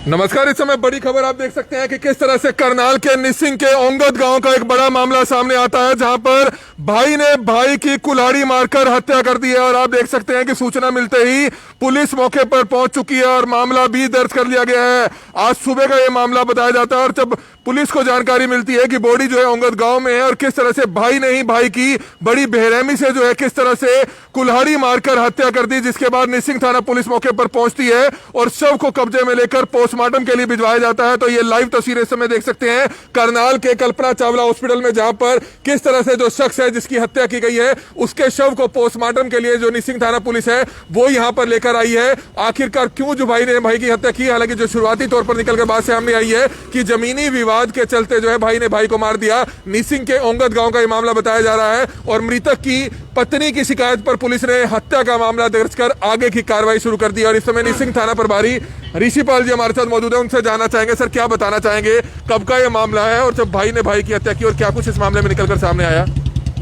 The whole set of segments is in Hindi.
नमस्कार। इस समय बड़ी खबर आप देख सकते हैं कि किस तरह से करनाल के निसिंग के ओंगद गांव का एक बड़ा मामला सामने आता है, जहां पर भाई ने भाई की कुल्हाड़ी मारकर हत्या कर दी है। और आप देख सकते हैं कि सूचना मिलते ही पुलिस मौके पर पहुंच चुकी है और मामला भी दर्ज कर लिया गया है। आज सुबह का यह मामला बताया जाता है और जब पुलिस को जानकारी मिलती है कि बॉडी जो है ओंगद गांव में है और किस तरह से भाई ने ही भाई की बड़ी बेरहमी से जो है किस तरह से कुल्हाड़ी मारकर हत्या कर दी, जिसके बाद निसिंग थाना पुलिस मौके पर पहुंचती है और शव को कब्जे में लेकर पोस्टमार्टम के लिए भिजवाया जाता है। तो ये लाइव तस्वीरें इस समय देख सकते हैं करनाल के कल्पना चावला हॉस्पिटल में, जहां पर किस तरह से जो शख्स है जिसकी हत्या की गई है उसके शव को पोस्टमार्टम के लिए जो निसिंग थाना पुलिस है वो यहां पर लेकर आई है। आखिरकार क्यों जो भाई ने भाई की हत्या की, हालांकि जो शुरुआती तौर पर निकल के बात से हमने आई है कि जमीनी विवाद के चलते जो है भाई ने भाई को मार दिया। निसिंग के ओंगद गांव का यह मामला बताया जा रहा है और मृतक की पत्नी की शिकायत पर पुलिस ने हत्या का मामला दर्ज कर आगे की कार्रवाई शुरू कर दी। और इस समय निसिंग थाना प्रभारी ऋषिपाल जी हमारे साथ मौजूद है, उनसे जानना चाहेंगे सर क्या बताना चाहेंगे, कब का ये मामला है और जब भाई ने भाई की हत्या की और क्या कुछ इस मामले में निकलकर सामने आया।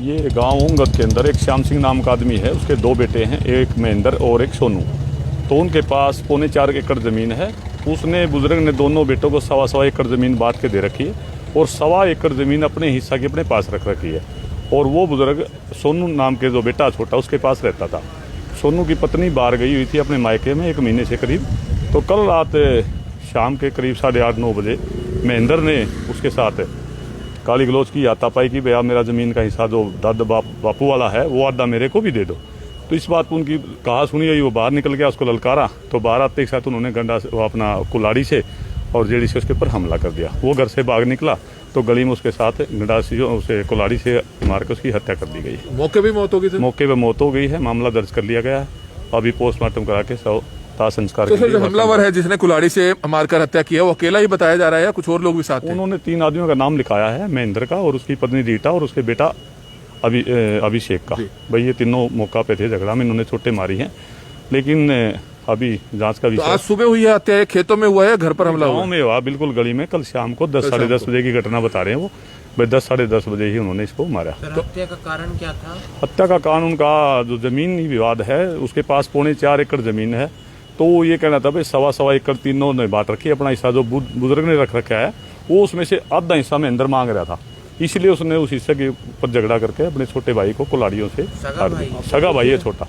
ये गांव ओंगद के अंदर एक श्याम सिंह नाम का आदमी है, उसके दो बेटे हैं, एक महेंद्र और एक सोनू। तो उनके पास 4.25 एकड़ जमीन है। उसने बुजुर्ग ने दोनों बेटों को 1.25 एकड़ जमीन बांट के दे रखी है और 1.25 एकड़ जमीन अपने हिस्सा की अपने पास रख रखी है। और वो बुजुर्ग सोनू नाम के जो बेटा छोटा उसके पास रहता था। सोनू की पत्नी बाहर गई हुई थी अपने मायके में 1 महीने से करीब। तो कल रात शाम के करीब 8:30-9 बजे महेंद्र ने उसके साथ गाली गलौज की, हाथापाई की, भैया मेरा ज़मीन का हिस्सा जो दादा बापू वाला है वो आधा मेरे को भी दे दो। तो इस बात पर उनकी कहा सुनी गई, वो बाहर निकल गया, उसको ललकारा। तो बाहर आते के साथ उन्होंने गंडा अपना कुल्हाड़ी से और जेड़ी से उसके ऊपर हमला कर दिया। वो घर से भाग निकला तो गली में उसके साथ गंडा से उसे कुल्हाड़ी से मार के उसकी हत्या कर दी गई। मौके पे मौत हो गई? मौके पे मौत हो गई है, मामला दर्ज कर लिया गया है। अभी पोस्टमार्टम करा के संस्कार। तो जो हमलावर है जिसने कुल्हाड़ी से मारकर हत्या की है वो अकेला ही बताया जा रहा है या कुछ और लोग भी साथ थे? उन्होंने 3 आदमियों का नाम लिखाया है, महेंद्र का और उसकी पत्नी रीटा और उसके बेटा अभिषेक का। भाई ये तीनों मौका पे थे झगड़ा में, इन्होंने चोटें मारी हैं, लेकिन अभी जांच का विषय। तो आज सुबह हुई है हत्या, खेतों में हुआ है, घर पर हमला गाँव में हुआ, बिल्कुल गली में। कल शाम को 10-10:30 बजे की घटना बता रहे हैं वो। भाई 10-10:30 बजे ही उन्होंने इसको मारा। हत्या का कारण क्या था? हत्या का कारण उनका जो जमीनी विवाद है, उसके पास 4.25 एकड़ जमीन है। तो वो ये कहना था भाई 1.25 एकड़ तीनों ने बांट रखी है, अपना हिस्सा जो बुजुर्ग ने रख रखा है वो उसमें से आधा हिस्सा में अंदर मांग रहा था, इसलिए उसने उस हिस्से के ऊपर झगड़ा करके अपने छोटे भाई को कुल्हाड़ियों से सगा भाई है छोटा।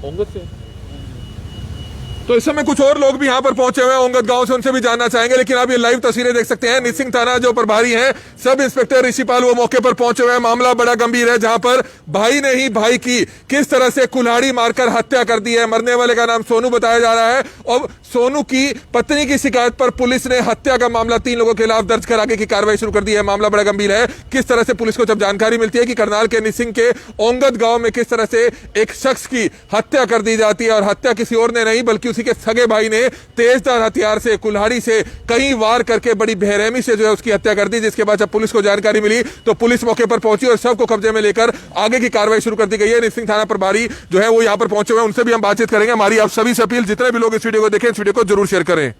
तो इस समय कुछ और लोग भी यहाँ पर पहुंचे हुए हैं ओंगद गांव से, उनसे भी जानना चाहेंगे। लेकिन आप ये लाइव तस्वीरें देख सकते हैं, निसिंग थाना जो प्रभारी हैं सब इंस्पेक्टर ऋषिपाल वो मौके पर पहुंचे हुए हैं। मामला बड़ा गंभीर है, जहां पर भाई ने ही भाई की किस तरह से कुल्हाड़ी मारकर हत्या कर दी है। मरने वाले का नाम सोनू बताया जा रहा है और सोनू की पत्नी की शिकायत पर पुलिस ने हत्या का मामला 3 लोगों के खिलाफ दर्ज कर आगे की कार्रवाई शुरू कर दी है। मामला बड़ा गंभीर है। किस तरह से पुलिस को जब जानकारी मिलती है कि करनाल के निसिंग के ओंगद गांव में किस तरह से एक शख्स की हत्या कर दी जाती है और हत्या किसी और ने नहीं बल्कि उसी के सगे भाई ने तेजधार हथियार से कुल्हाड़ी से कई वार करके बड़ी बेरहमी से जो है उसकी हत्या कर दी, जिसके बाद जब पुलिस को जानकारी मिली तो पुलिस मौके पर पहुंची और शव को कब्जे में लेकर आगे की कार्रवाई शुरू कर दी गई है। निसिंग थाना प्रभारी जो है वो यहां पर पहुंचे हुए हैं, उनसे भी हम बातचीत करेंगे। हमारी आप सभी से अपील, जितने भी लोग इस वीडियो को देखें इस वीडियो को जरूर शेयर करें।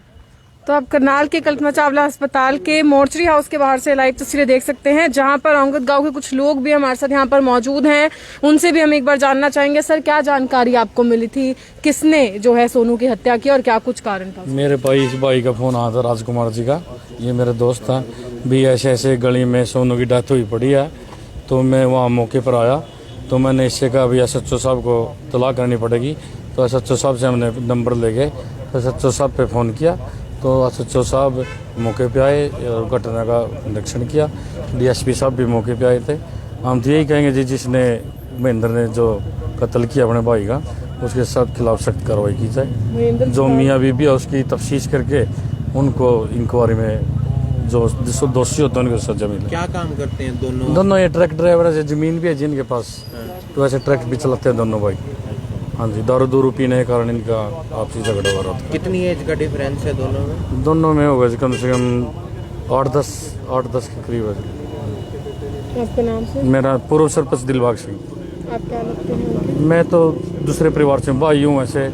तो आप करनाल के कल्पना चावला अस्पताल के मोर्चरी हाउस के बाहर से लाइव तस्वीरें देख सकते हैं, जहां पर ओंगद गांव के कुछ लोग भी हमारे साथ यहां पर मौजूद हैं। उनसे भी हम एक बार जानना चाहेंगे, सर क्या जानकारी आपको मिली थी, किसने जो है सोनू की हत्या की और क्या कुछ कारण था? मेरे भाई का फोन आया था, राजकुमार जी का, ये मेरे दोस्त था भी, ऐसे ऐसे गली में सोनू की डेथ हुई पड़ी है। तो मैं वहाँ मौके पर आया तो मैंने इससे कहा भैया SHO साहब को तलाह करनी पड़ेगी। तो SHO साहब से हमने नंबर ले गए, SHO साहब पे फ़ोन किया तो SHO साहब मौके पे आए और घटना का निरीक्षण किया। DSP साहब भी मौके पे आए थे। हम तो यही कहेंगे जी, जिसने महेंद्र ने जो कत्ल किया अपने भाई का उसके साथ खिलाफ सख्त कार्रवाई की जाए। जो मियाँ बीबी है उसकी तफ्तीश करके उनको इंक्वायरी में जो दोषी होते हैं उनको सजा मिले। क्या काम करते हैं दोनों? ये ट्रक ड्राइवर है, जमीन भी है जिनके पास, तो ऐसे ट्रक भी चलाते हैं दोनों भाई। हाँ जी, दारू पीने के कारण इनका आपसी झगड़ा हो रहा था। कितनी एज का डिफरेंस है दोनों में? दोनों में होगा कम से कम 8-10 के करीब है। आपका नाम सर? मेरा पूर्व सरपंच दिलबाग सिंह। आप क्या लगते हैं? मैं तो दूसरे परिवार से भाई हूँ ऐसे।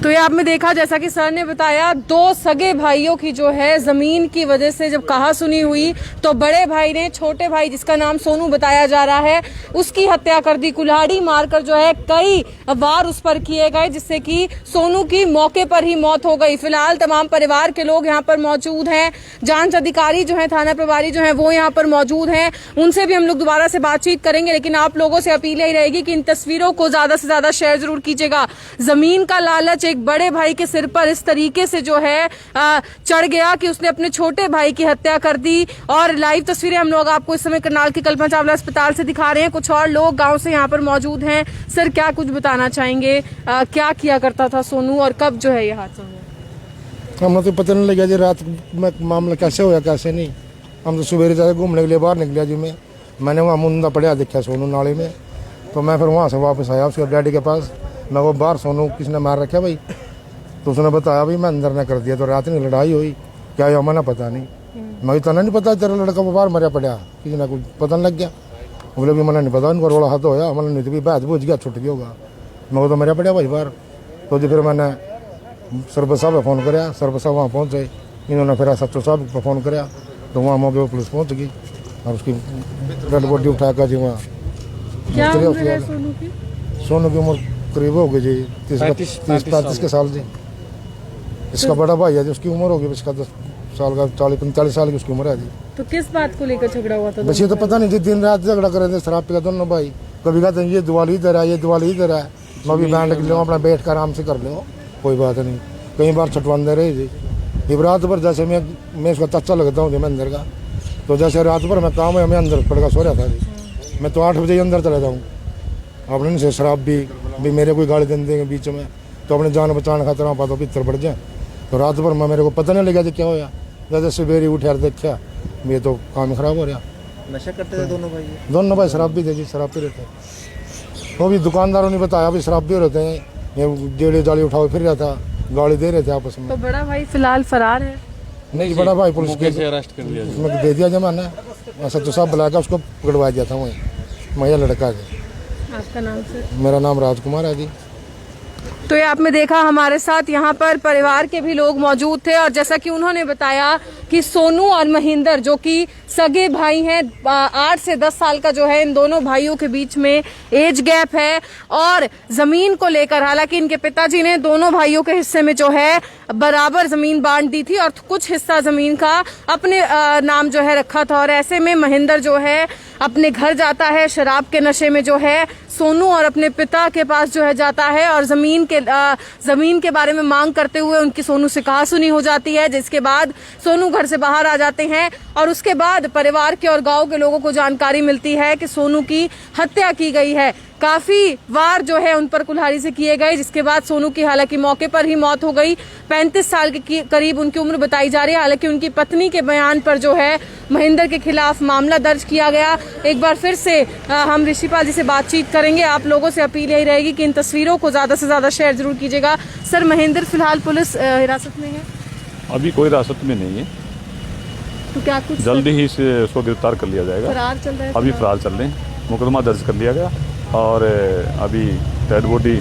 तो ये आपने देखा, जैसा कि सर ने बताया, दो सगे भाइयों की जो है जमीन की वजह से जब कहासुनी हुई तो बड़े भाई ने छोटे भाई, जिसका नाम सोनू बताया जा रहा है, उसकी हत्या कर दी। कुल्हाड़ी मारकर जो है कई वार उस पर किए गए, जिससे कि सोनू की मौके पर ही मौत हो गई। फिलहाल तमाम परिवार के लोग यहाँ पर मौजूद हैं, जांच अधिकारी जो है, थाना प्रभारी जो है वो यहाँ पर मौजूद हैं, उनसे भी हम लोग दोबारा से बातचीत करेंगे। लेकिन आप लोगों से अपील यही रहेगी कि इन तस्वीरों को ज्यादा से ज्यादा शेयर जरूर कीजिएगा। जमीन का लालच एक बड़े भाई के सिर पर इस तरीके से जो है चढ़ गया कि उसने अपने छोटे भाई की हत्या कर दी। और लाइव तस्वीरें हम लोग आपको इस समय करनाल के कल्पना चावला अस्पताल से दिखा रहे हैं। कुछ और लोग गांव से यहाँ पर मौजूद हैं। सर, क्या कुछ बताना चाहेंगे? क्या किया करता था सोनू और कब जो है ये हादसा हुआ? हमें तो पता नहीं लगा जी रात में मामला कैसे होया कैसे नहीं। हम तो सवेरे जाके घूमने के लिए बाहर निकलिया जी। मैंने वहाँ मुंदा पड़ा देखा सोनू नाले में, तो मैं फिर वहाँ से वापस आया उसके डैडी के पास। मैं वो बाहर सोनू किसने मार रखा भाई, तो उसने बताया भाई मैं अंदर ने कर दिया। तो रात में लड़ाई हुई क्या हुआ मैंने पता नहीं। मैं तो नहीं पता तेरा लड़का बाहर मरा पड़ा, किसी ने कुछ पता नहीं लग गया। बोले भी मैंने नहीं पता, उनको रोड़ा हाथ होया, मैंने नहीं तो भी बैठ बुझ गया, छुट गया होगा। मैं तो मरा पड़ा भाई बाहर। तो जी फिर मैंने सरपंच साहब को फ़ोन कराया, सरपंच साहब वहाँ पहुँचे। इन्होंने फिर सच्चो साहब को फ़ोन कराया, तो वहाँ मौके पर पुलिस पहुँच गई और उसकी डेड बॉडी उठा कर जी वहाँ। क्या उम्र है सोनू की? सोनू की उम्र करीब हो गई जी 30-35 के साल जी। इसका बड़ा भाई है जी, उसकी उम्र होगी इसका 10 साल का, 40-45 साल की उसकी उम्र है जी। तो किस बात को लेकर झगड़ा हुआ था? बस ये तो पता नहीं जी, दिन रात झगड़ा कर रहे थे, शराब पी दोनों भाई। कभी कहते हैं ये दिवाली इधर है, ये दिवाली इधर है, मैं भी बैंड के लिए अपना बैठ कर आराम से कर लो, कोई बात नहीं। कई बार छटवाते रहे जी। ये रात भर जैसे मैं उसका चाचा लगता हूँ जी, मैं अंदर का, तो जैसे रात भर मैं काम है, मैं अंदर पड़ सो रहा था जी। मैं तो 8 बजे अंदर चला जाऊँ अपने से शराब भी मेरे कोई गाली देंगे बीच में, तो अपने जान बचाने खातर वहाँ पाता भीतर बढ़ जाए। तो रात भर मैं मेरे को पता नहीं लगा जी क्या होया। जैसे सवेरे उठे और देखा ये तो काम खराब हो रहा। नशा करते थे दोनों भाई? दोनों भाई शराब भी थे जी, शराब पी रहे थे। वो भी दुकानदारों ने बताया भी शराब भी रहते हैं, ये जेड़ी जाली उठाओ फिर रहा था, गाड़ी दे रहे थे आपस में। तो बड़ा भाई फिलहाल फरार है? नहीं, बड़ा भाई पुलिस के अरेस्ट कर लिया उसमें दे दिया जमाना। सच्चो साहब बुलाकर उसको पकड़वा दिया था वहीं, मैं लड़का है। आपका नाम सर? मेरा नाम राजकुमार है जी। तो ये आपने देखा, हमारे साथ यहाँ पर परिवार के भी लोग मौजूद थे। और जैसा कि उन्होंने बताया कि सोनू और महेंद्र जो कि सगे भाई हैं, 8 से 10 साल का जो है इन दोनों भाइयों के बीच में एज गैप है। और जमीन को लेकर हालांकि इनके पिताजी ने दोनों भाइयों के हिस्से में जो है बराबर जमीन बांट दी थी और कुछ हिस्सा जमीन का अपने नाम जो है रखा था। और ऐसे में महेंद्र जो है अपने घर जाता है, शराब के नशे में जो है सोनू और अपने पिता के पास जो है जाता है और जमीन के बारे में मांग करते हुए उनकी सोनू से कहासुनी हो जाती है, जिसके बाद सोनू घर से बाहर आ जाते हैं। और उसके बाद परिवार के और गांव के लोगों को जानकारी मिलती है कि सोनू की हत्या की गई है। काफी वार जो है उन पर कुल्हाड़ी से किए गए, जिसके बाद सोनू की हालांकि मौके पर ही मौत हो गई। 35 साल के करीब उनकी उम्र बताई जा रही है। हालांकि उनकी पत्नी के बयान पर जो है महेंद्र के खिलाफ मामला दर्ज किया गया। एक बार फिर से हम ऋषिपाल जी से बातचीत करेंगे। आप लोगों से अपील यही रहेगी कि इन तस्वीरों को ज्यादा से ज्यादा शेयर जरूर कीजिएगा। सर, महेंद्र फिलहाल पुलिस हिरासत में है? अभी कोई हिरासत में नहीं है, तो क्या कुछ जल्दी ही उसको गिरफ्तार कर लिया जाएगा। फरार चल रहा है? अभी फरार चल रहे हैं, मुकदमा दर्ज कर लिया गया और अभी डेड बॉडी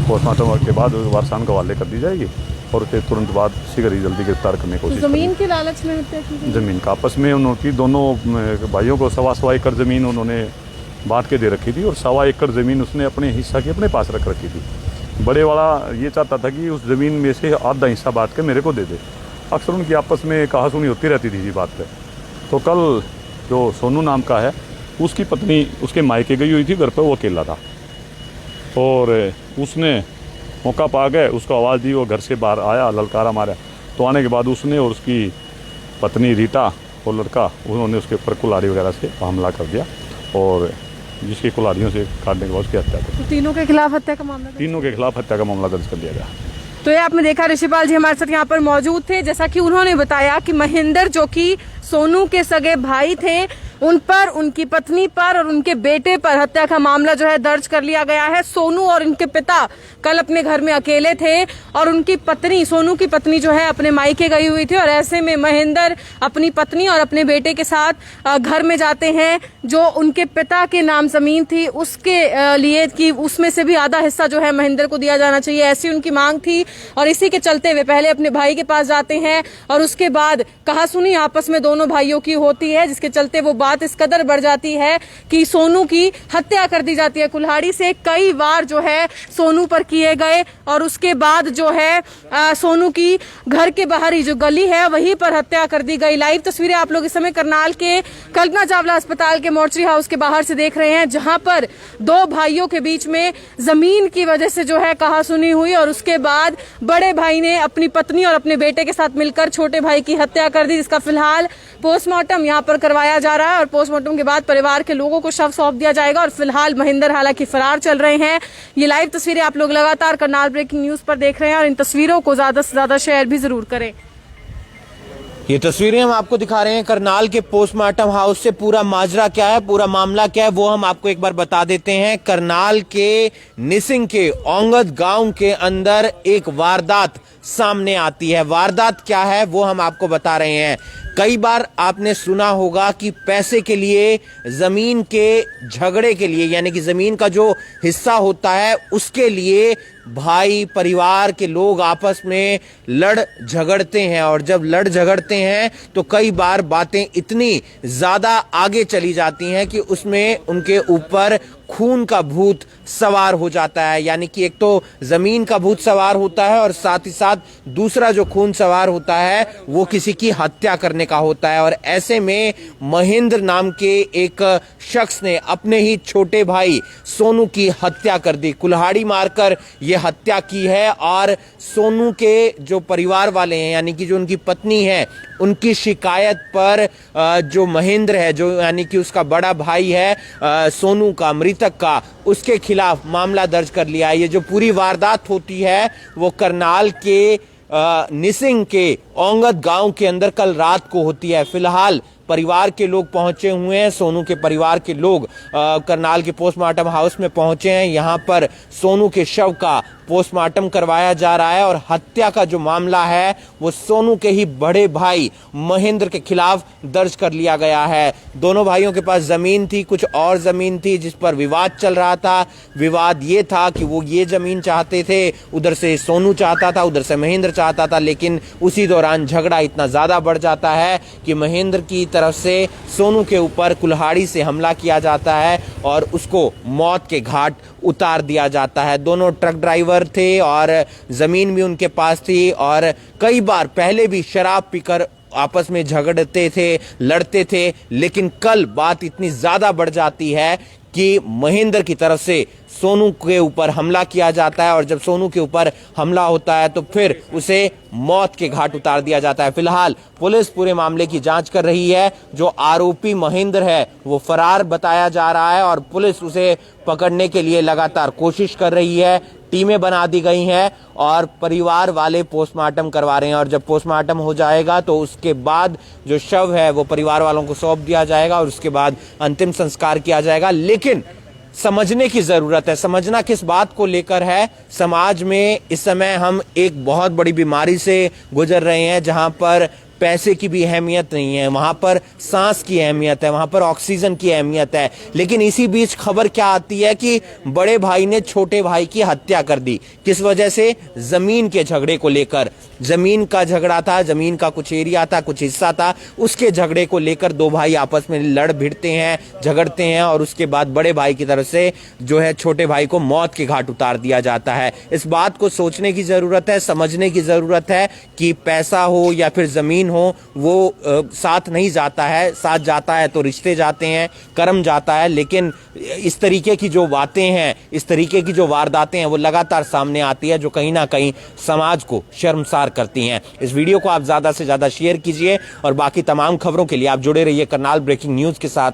पोस्टमार्टम के बाद वारसान के हवाले कर दी जाएगी और उसके तुरंत बाद शीघ्र ही जल्दी गिरफ्तार करने की कोशिश जमीन के लालच में हत्या की गई? जमीन का आपस में उनकी दोनों भाइयों को 1.25 एकड़ ज़मीन उन्होंने बांट के दे रखी थी और 1.25 एकड़ ज़मीन उसने अपने हिस्सा की अपने पास रख रखी थी। बड़े वाला ये चाहता था कि उस ज़मीन में से आधा हिस्सा बांट के मेरे को दे दे। अक्सर उनकी आपस में कहासुनी होती रहती थी इसी बात पे। तो कल जो सोनू नाम का है उसकी पत्नी उसके मायके गई हुई थी, घर पे वो अकेला था और उसने मौका पा गए, उसको आवाज़ दी, वो घर से बाहर आया, ललकारा मारा। तो आने के बाद उसने और उसकी पत्नी रीटा और लड़का उन्होंने उसके ऊपर कुल्हाड़ी वगैरह से हमला कर दिया और जिसकी कुल्हाड़ियों से काटने के बाद उसकी हत्या कर दी। तो तीनों के खिलाफ हत्या का मामला? तीनों के खिलाफ हत्या का मामला दर्ज कर दिया गया। तो ये आपने देखा, ऋषिपाल जी हमारे साथ यहाँ पर मौजूद थे। जैसा कि उन्होंने बताया कि महेंद्र जो कि सोनू के सगे भाई थे उन पर, उनकी पत्नी पर और उनके बेटे पर हत्या का मामला जो है दर्ज कर लिया गया है। सोनू और इनके पिता कल अपने घर में अकेले थे और उनकी पत्नी, सोनू की पत्नी जो है अपने मायके गई हुई थी और ऐसे में महेंद्र अपनी पत्नी और अपने बेटे के साथ घर में जाते हैं। जो उनके पिता के नाम जमीन थी उसके लिए कि उसमें से भी आधा हिस्सा जो है महेंद्र को दिया जाना चाहिए, ऐसी उनकी मांग थी। और इसी के चलते वे पहले अपने भाई के पास जाते हैं और उसके बाद कहासुनी आपस में दोनों भाइयों की होती है, जिसके चलते वो बात इस कदर बढ़ जाती है कि सोनू की हत्या कर दी जाती है। कुल्हाड़ी से कई वार जो है सोनू पर किए गए और उसके बाद जो है सोनू की घर के बाहर ही जो गली है वहीं पर हत्या कर दी गई। लाइव तस्वीरें आप लोग इस समय करनाल के कल्पना चावला अस्पताल के मोर्चरी हाउस के बाहर से देख रहे हैं, जहां पर दो भाइयों के बीच में जमीन की वजह से जो है कहासुनी हुई और उसके बाद बड़े भाई ने अपनी पत्नी और अपने बेटे के साथ मिलकर छोटे भाई की हत्या कर दी, जिसका फिलहाल पोस्टमार्टम यहां पर करवाया जा रहा है और पोस्टमार्टम के बाद परिवार के लोगों को शव सौंप दिया जाएगा। और फिलहाल महेंद्र हालांकि फरार चल रहे हैं। ये लाइव तस्वीरें आप लोग लगातार करनाल ब्रेकिंग न्यूज पर देख रहे हैं और इन तस्वीरों को ज्यादा से ज्यादा शेयर भी जरूर करें। ये तस्वीरें हम आपको दिखा रहे हैं करनाल के पोस्टमार्टम हाउस से। पूरा माजरा क्या है, पूरा मामला क्या है, वो हम आपको एक बार बता देते हैं। करनाल के निसिंग के ओंगद गांव के अंदर एक वारदात सामने आती है। वारदात क्या है वो हम आपको बता रहे हैं। कई बार आपने सुना होगा कि पैसे के लिए, जमीन के झगड़े के लिए, यानी कि जमीन का जो हिस्सा होता है उसके लिए भाई, परिवार के लोग आपस में लड़ झगड़ते हैं और जब लड़ झगड़ते हैं तो कई बार बातें इतनी ज्यादा आगे चली जाती हैं कि उसमें उनके ऊपर खून का भूत सवार हो जाता है। यानी कि एक तो जमीन का भूत सवार होता है और साथ ही साथ दूसरा जो खून सवार होता है वो किसी की हत्या करने का होता है। और ऐसे में महेंद्र नाम के एक शख्स ने अपने ही छोटे भाई सोनू की हत्या कर दी, कुल्हाड़ी मारकर ये हत्या की है। और सोनू के जो परिवार वाले हैं, यानी कि जो उनकी पत्नी है, उनकी शिकायत पर जो महेंद्र है, जो यानी कि उसका बड़ा भाई है सोनू का, मृतक का, उसके खिलाफ मामला दर्ज कर लिया है। ये जो पूरी वारदात होती है वो करनाल के निसिंग के ओंगद गांव के अंदर कल रात को होती है। फिलहाल परिवार के लोग पहुंचे हुए हैं, सोनू के परिवार के लोग करनाल के पोस्टमार्टम हाउस में पहुंचे हैं। यहां पर सोनू के शव का पोस्टमार्टम करवाया जा रहा है और हत्या का जो मामला है वो सोनू के ही बड़े भाई महेंद्र के खिलाफ दर्ज कर लिया गया है। दोनों भाइयों के पास जमीन थी, कुछ और जमीन थी जिस पर विवाद चल रहा था। विवाद ये था कि वो ये जमीन चाहते थे, उधर से सोनू चाहता था, उधर से महेंद्र चाहता था। लेकिन उसी दौरान झगड़ा इतना ज्यादा बढ़ जाता है कि महेंद्र की तरफ से सोनू के ऊपर कुल्हाड़ी से हमला किया जाता है और उसको मौत के घाट उतार दिया जाता है। दोनों ट्रक ड्राइवर थे और जमीन भी उनके पास थी और कई बार पहले भी शराब पीकर आपस में झगड़ते थे, लड़ते थे। लेकिन कल बात इतनी ज्यादा बढ़ जाती है कि महेंद्र की तरफ से सोनू के ऊपर हमला किया जाता है और जब सोनू के ऊपर हमला होता है तो फिर उसे मौत के घाट उतार दिया जाता है। फिलहाल पुलिस पूरे मामले की जांच कर रही है। जो आरोपी महेंद्र है वो फरार बताया जा रहा है और पुलिस उसे पकड़ने के लिए लगातार कोशिश कर रही है। टीमें बना दी गई हैं और परिवार वाले पोस्टमार्टम करवा रहे हैं और जब पोस्टमार्टम हो जाएगा तो उसके बाद जो शव है वो परिवार वालों को सौंप दिया जाएगा और उसके बाद अंतिम संस्कार किया जाएगा। लेकिन समझने की जरूरत है। समझना किस बात को लेकर है? समाज में इस समय हम एक बहुत बड़ी बीमारी से गुजर रहे हैं जहां पर पैसे की भी अहमियत नहीं है, वहां पर सांस की अहमियत है, वहां पर ऑक्सीजन की अहमियत है। लेकिन इसी बीच खबर क्या आती है कि बड़े भाई ने छोटे भाई की हत्या कर दी। किस वजह से? जमीन के झगड़े को लेकर। जमीन का झगड़ा था, जमीन का कुछ एरिया था, कुछ हिस्सा था, उसके झगड़े को लेकर दो भाई आपस में लड़ भिड़ते हैं, झगड़ते हैं और उसके बाद बड़े भाई की तरफ से जो है छोटे भाई को मौत के घाट उतार दिया जाता है। इस बात को सोचने की जरूरत है, समझने की जरूरत है कि पैसा हो या फिर जमीन हो वो साथ नहीं जाता है। साथ जाता है तो रिश्ते जाते हैं, कर्म जाता है। लेकिन इस तरीके की जो बातें हैं, इस तरीके की जो वारदातें हैं वो लगातार सामने आती है जो कहीं ना कहीं समाज को शर्मसार करती हैं। इस वीडियो को आप ज्यादा से ज्यादा शेयर कीजिए और बाकी तमाम खबरों के लिए आप जुड़े रहिए करनाल ब्रेकिंग न्यूज के साथ।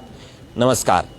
नमस्कार।